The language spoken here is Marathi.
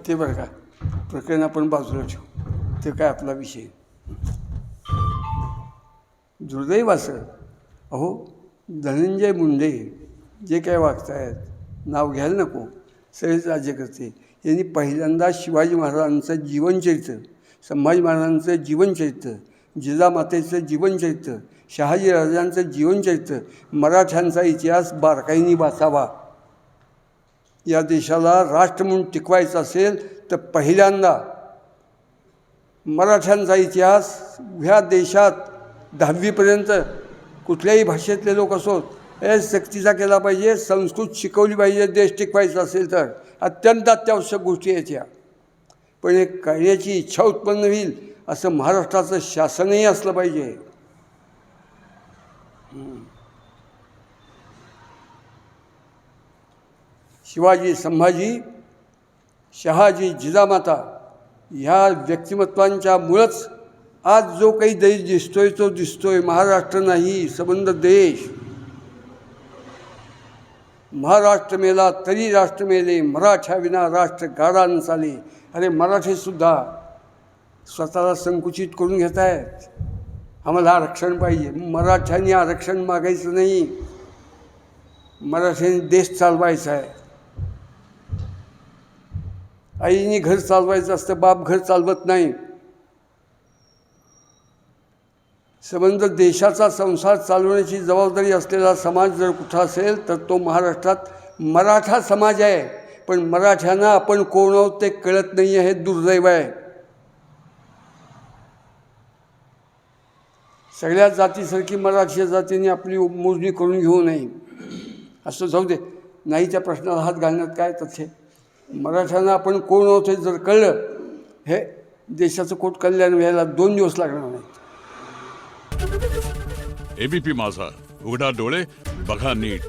ते बरं का प्रकरण आपण बाजूला ठेवू, ते काय आपला विषय. दुर्दैव असं अहो धनंजय मुंडे जे काय वागतायत, नाव घ्यायला नको, सगळेच राज्यकर्ते, यांनी पहिल्यांदा शिवाजी महाराजांचं जीवनचरित्र, संभाजी महाराजांचं जीवनचरित्र, जिजामातेचं जीवनचरित्र, शहाजी राजांचं जीवनचरित्र, मराठ्यांचा इतिहास बारकाईने वाचावा. या देशाला राष्ट्र म्हणून टिकवायचं असेल तर पहिल्यांदा मराठ्यांचा इतिहास ह्या देशात 10वीपर्यंत कुठल्याही भाषेतले लोक असोत हे सक्तीचा केला पाहिजे. संस्कृत शिकवली पाहिजे देश टिकवायचा असेल तर. अत्यंत अत्यावश्यक गोष्टी आहेत ह्या. पण हे करण्याची इच्छा उत्पन्न होईल असं महाराष्ट्राचं शासनही असलं पाहिजे. शिवाजी, संभाजी, शहाजी, जिजामाता ह्या व्यक्तिमत्वांच्यामुळंच आज जो काही देश दिसतोय तो दिसतोय. महाराष्ट्र नाही, संबंध देश. महाराष्ट्र मेला तरी राष्ट्र मेले, मराठ्याविना राष्ट्र गाडा न चाले. अरे मराठीसुद्धा स्वतःला संकुचित करून घेत आहेत. आम्हाला आरक्षण पाहिजे. मराठ्यांनी आरक्षण मागायचं नाही, मराठ्यांनी देश चालवायचा आहे. आईने घर चालवायचं असतं, बाप घर चालवत नाही. संबंध देशाचा संसार चालवण्याची जबाबदारी असलेला समाज जर कुठं असेल तर तो महाराष्ट्रात मराठा समाज आहे. पण मराठ्यांना आपण कोण आहोत ते कळत नाही आहे, हे दुर्दैव आहे. सगळ्या जातीसारखी मराठी जातीने आपली मोजणी करून घेऊ नये. असं जाऊ दे, नाही त्या प्रश्नाला हात घालण्यात काय तथ्य. मराठ्यांना आपण कोण आहोत हे जर कळलं, हे देशाचं कोट कल्याण व्हायला 2 दिवस लागणार नाहीत. एबीपी माझा, उघडा डोळे बघा नीट.